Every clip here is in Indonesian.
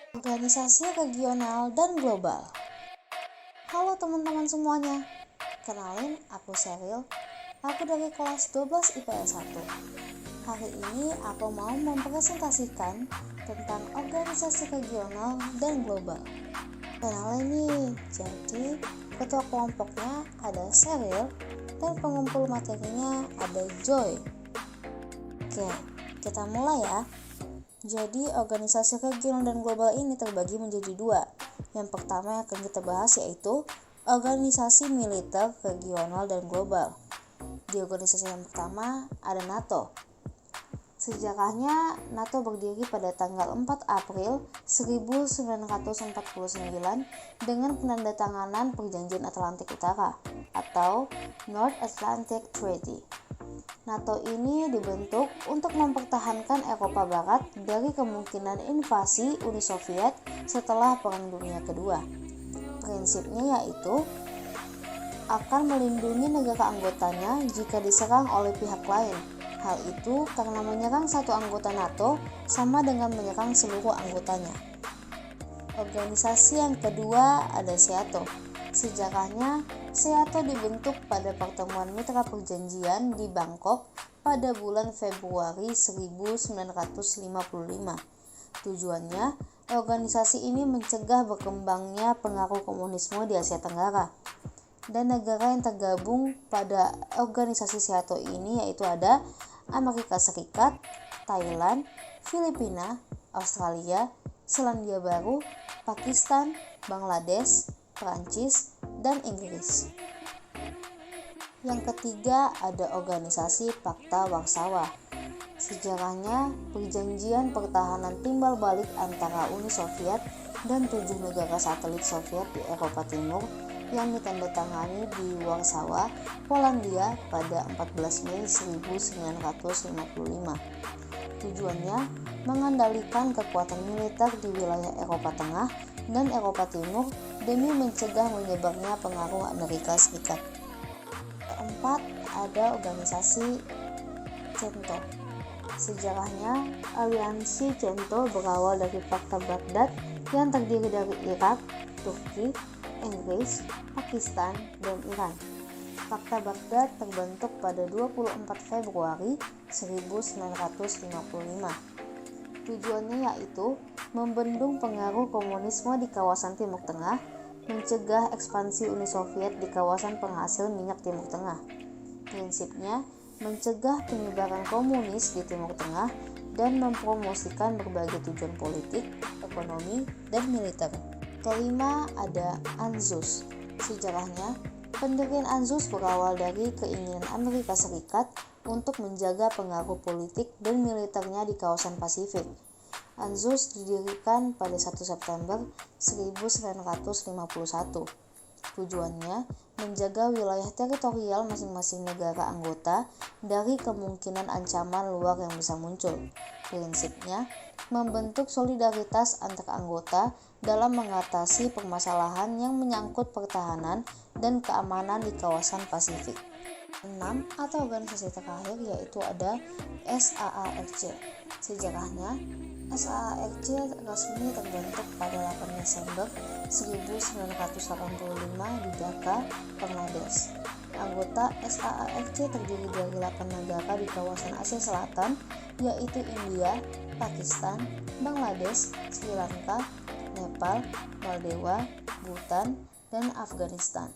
Organisasi regional dan global. Halo teman-teman semuanya, kenalin aku Sheryl, aku dari kelas 12 IPS 1. Hari ini aku mau mempresentasikan tentang organisasi regional dan global. Kenalin nih, jadi ketua kelompoknya ada Sheryl dan pengumpul materinya ada Joy. Oke, kita mulai ya. Jadi organisasi regional dan global ini terbagi menjadi dua. Yang pertama yang akan kita bahas yaitu organisasi militer regional dan global. Di organisasi yang pertama ada NATO. Sejarahnya NATO berdiri pada tanggal 4 April 1949 dengan penandatanganan Perjanjian Atlantik Utara atau North Atlantic Treaty. NATO ini dibentuk untuk mempertahankan Eropa Barat dari kemungkinan invasi Uni Soviet setelah Perang Dunia Kedua. Prinsipnya yaitu akan melindungi negara anggotanya jika diserang oleh pihak lain. Hal itu karena menyerang satu anggota NATO sama dengan menyerang seluruh anggotanya. Organisasi yang kedua ada SEATO. Sejarahnya, SEATO dibentuk pada pertemuan mitra perjanjian di Bangkok pada bulan Februari 1955. Tujuannya, organisasi ini mencegah berkembangnya pengaruh komunisme di Asia Tenggara. Dan negara yang tergabung pada organisasi SEATO ini yaitu ada Amerika Serikat, Thailand, Filipina, Australia, Selandia Baru, Pakistan, Bangladesh, Prancis, dan Inggris. Yang ketiga ada organisasi Pakta Warsawa. Sejarahnya, perjanjian pertahanan timbal balik antara Uni Soviet dan 7 negara satelit Soviet di Eropa Timur yang ditandatangani di Warsawa, Polandia pada 14 Mei 1955. Tujuannya mengendalikan kekuatan militer di wilayah Eropa Tengah dan Eropa Timur demi mencegah menyebarnya pengaruh Amerika Serikat. Keempat, ada organisasi CENTO. Sejarahnya, aliansi CENTO berawal dari Pakta Baghdad yang terdiri dari Irak, Turki, Inggris, Pakistan, dan Iran. Pakta Baghdad terbentuk pada 24 Februari 1955. Tujuannya yaitu membendung pengaruh komunisme di kawasan Timur Tengah, mencegah ekspansi Uni Soviet di kawasan penghasil minyak Timur Tengah. Prinsipnya, mencegah penyebaran komunis di Timur Tengah dan mempromosikan berbagai tujuan politik, ekonomi, dan militer. Kelima, ada ANZUS. Sejarahnya, pendirian ANZUS berawal dari keinginan Amerika Serikat untuk menjaga pengaruh politik dan militernya di kawasan Pasifik. ANZUS didirikan pada 1 September 1951. Tujuannya menjaga wilayah teritorial masing-masing negara anggota dari kemungkinan ancaman luar yang bisa muncul. Prinsipnya, membentuk solidaritas antar anggota dalam mengatasi permasalahan yang menyangkut pertahanan dan keamanan di kawasan Pasifik. 6 atau organisasi terakhir yaitu ada SAARC. Sejarahnya, SAARC resmi terbentuk pada 8 Desember 1985 di Dhaka, Bangladesh. Anggota SAARC terdiri dari 8 negara di kawasan Asia Selatan yaitu India, Pakistan, Bangladesh, Sri Lanka, Nepal, Maldives, Bhutan, dan Afghanistan.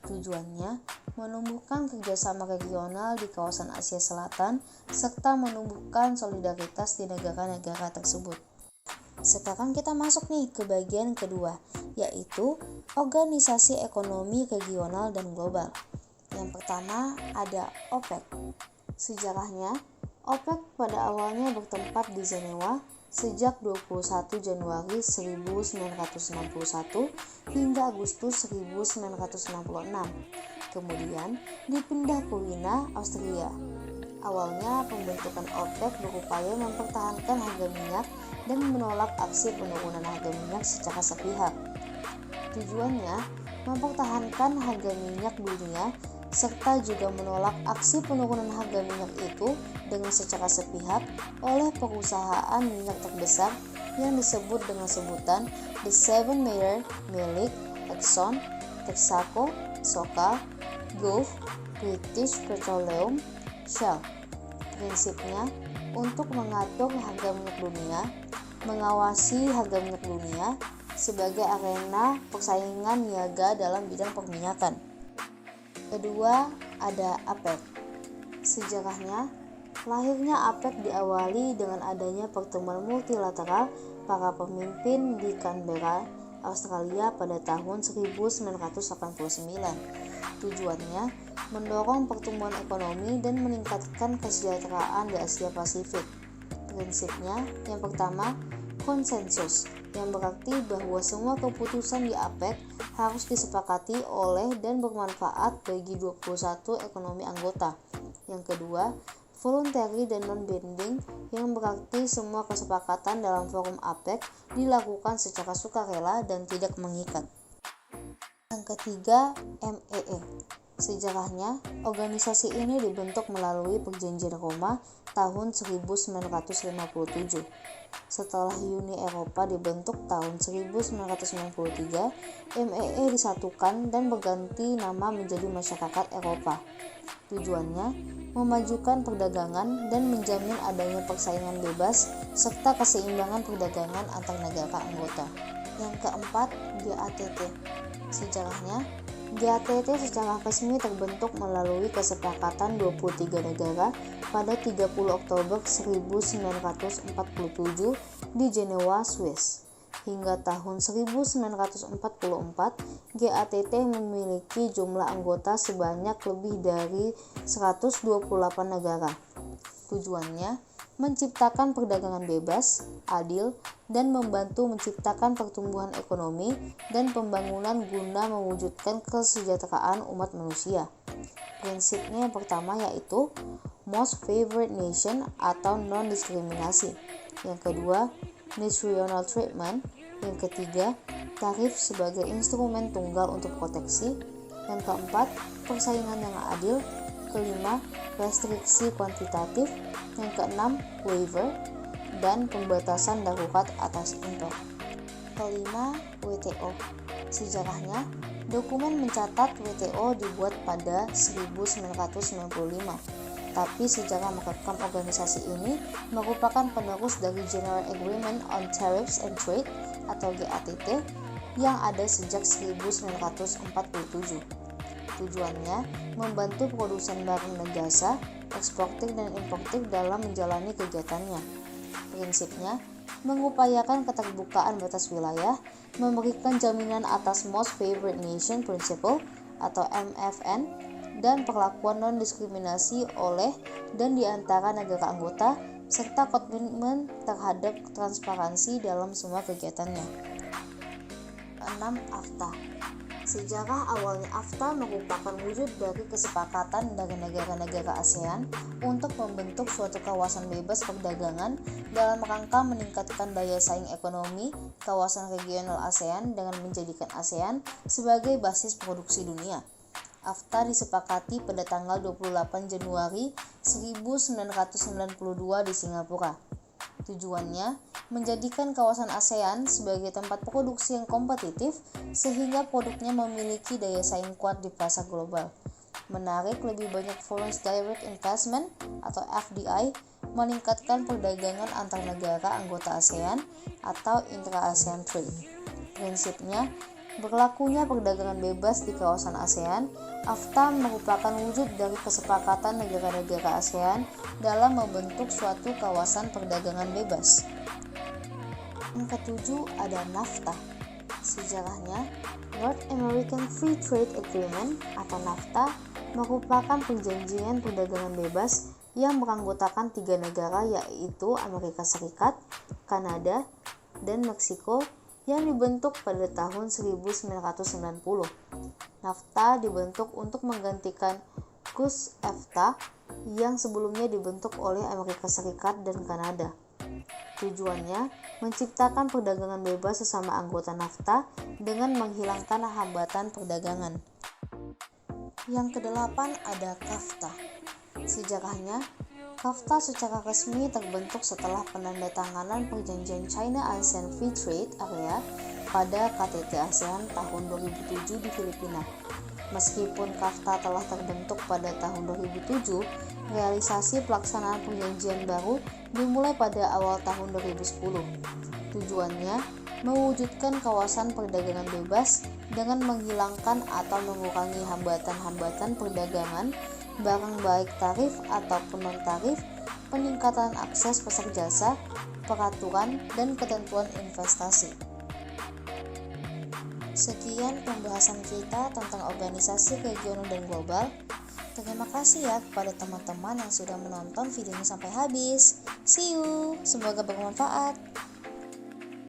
Tujuannya menumbuhkan kerjasama regional di kawasan Asia Selatan serta menumbuhkan solidaritas di negara-negara tersebut. Sekarang kita masuk nih ke bagian kedua, yaitu organisasi ekonomi regional dan global. Yang pertama ada OPEC. Sejarahnya, OPEC pada awalnya bertempat di Jenewa sejak 21 Januari 1961 hingga Agustus 1966. Kemudian dipindah ke Wina, Austria. Awalnya pembentukan OPEC berupaya mempertahankan harga minyak dan menolak aksi penurunan harga minyak secara sepihak. Tujuannya mempertahankan harga minyak dunia serta juga menolak aksi penurunan harga minyak itu dengan secara sepihak oleh perusahaan minyak terbesar yang disebut dengan sebutan The Seven Major milik Exxon, Texaco, Socal, Gulf, British Petroleum, Shell. Prinsipnya untuk mengatur harga minyak dunia, mengawasi harga minyak dunia sebagai arena persaingan niaga dalam bidang perminyakan. Kedua, ada APEC. Sejarahnya, lahirnya APEC diawali dengan adanya pertemuan multilateral para pemimpin di Canberra, Australia pada tahun 1989. Tujuannya mendorong pertumbuhan ekonomi dan meningkatkan kesejahteraan di Asia Pasifik. Prinsipnya, yang pertama, konsensus, yang berarti bahwa semua keputusan di APEC harus disepakati oleh dan bermanfaat bagi 21 ekonomi anggota. Yang kedua, voluntary dan non-binding, yang berarti semua kesepakatan dalam forum APEC dilakukan secara sukarela dan tidak mengikat. Yang ketiga, MEE. Sejarahnya, organisasi ini dibentuk melalui Perjanjian Roma tahun 1957. Setelah Uni Eropa dibentuk tahun 1993, MEE disatukan dan berganti nama menjadi Masyarakat Eropa. Tujuannya, memajukan perdagangan dan menjamin adanya persaingan bebas serta keseimbangan perdagangan antar negara anggota. Yang keempat, GATT. Sejarahnya, GATT secara resmi terbentuk melalui kesepakatan 23 negara pada 30 Oktober 1947 di Jenewa, Swiss. Hingga tahun 1944, GATT memiliki jumlah anggota sebanyak lebih dari 128 negara. Tujuannya menciptakan perdagangan bebas, adil, dan membantu menciptakan pertumbuhan ekonomi dan pembangunan guna mewujudkan kesejahteraan umat manusia. Prinsipnya yang pertama yaitu Most Favored Nation atau non-diskriminasi. Yang kedua, National Treatment. Yang ketiga, tarif sebagai instrumen tunggal untuk proteksi. Yang keempat, persaingan yang adil. Kelima, restriksi kuantitatif. Yang keenam, waiver dan pembatasan darurat atas impor. Kelima, WTO. Sejarahnya, dokumen mencatat WTO dibuat pada 1995. Tapi sejarah merekam organisasi ini merupakan penerus dari General Agreement on Tariffs and Trade atau GATT yang ada sejak 1947. Tujuannya membantu produsen barang dan jasa, eksportir dan importir dalam menjalani kegiatannya. Prinsipnya, mengupayakan keterbukaan batas wilayah, memberikan jaminan atas Most Favored Nation Principle atau MFN, dan perlakuan non-diskriminasi oleh dan di antara negara anggota, serta komitmen terhadap transparansi dalam semua kegiatannya. 6. AFTA. Sejarah awalnya AFTA merupakan wujud dari kesepakatan dari negara-negara ASEAN untuk membentuk suatu kawasan bebas perdagangan dalam rangka meningkatkan daya saing ekonomi kawasan regional ASEAN dengan menjadikan ASEAN sebagai basis produksi dunia. AFTA disepakati pada tanggal 28 Januari 1992 di Singapura. Tujuannya menjadikan kawasan ASEAN sebagai tempat produksi yang kompetitif sehingga produknya memiliki daya saing kuat di pasar global, menarik lebih banyak foreign direct investment atau FDI, meningkatkan perdagangan antar negara anggota ASEAN atau intra-ASEAN trade. Prinsipnya, berlakunya perdagangan bebas di kawasan ASEAN, AFTA merupakan wujud dari kesepakatan negara-negara ASEAN dalam membentuk suatu kawasan perdagangan bebas. Yang ketujuh ada NAFTA. Sejarahnya, North American Free Trade Agreement atau NAFTA merupakan perjanjian perdagangan bebas yang beranggotakan 3 negara yaitu Amerika Serikat, Kanada, dan Meksiko yang dibentuk pada tahun 1990. NAFTA dibentuk untuk menggantikan CUS-EFTA yang sebelumnya dibentuk oleh Amerika Serikat dan Kanada. Tujuannya menciptakan perdagangan bebas sesama anggota NAFTA dengan menghilangkan hambatan perdagangan. Yang kedelapan ada CAFTA. Sejarahnya, KAFTA secara resmi terbentuk setelah penandatanganan perjanjian China-ASEAN Free Trade Area pada KTT ASEAN tahun 2007 di Filipina. Meskipun KAFTA telah terbentuk pada tahun 2007, realisasi pelaksanaan perjanjian baru dimulai pada awal tahun 2010. Tujuannya mewujudkan kawasan perdagangan bebas dengan menghilangkan atau mengurangi hambatan-hambatan perdagangan barang baik tarif ataupun non-tarif, peningkatan akses pasar jasa, peraturan, dan ketentuan investasi. Sekian pembahasan kita tentang organisasi regional dan global. Terima kasih ya kepada teman-teman yang sudah menonton videonya sampai habis. See you, semoga bermanfaat.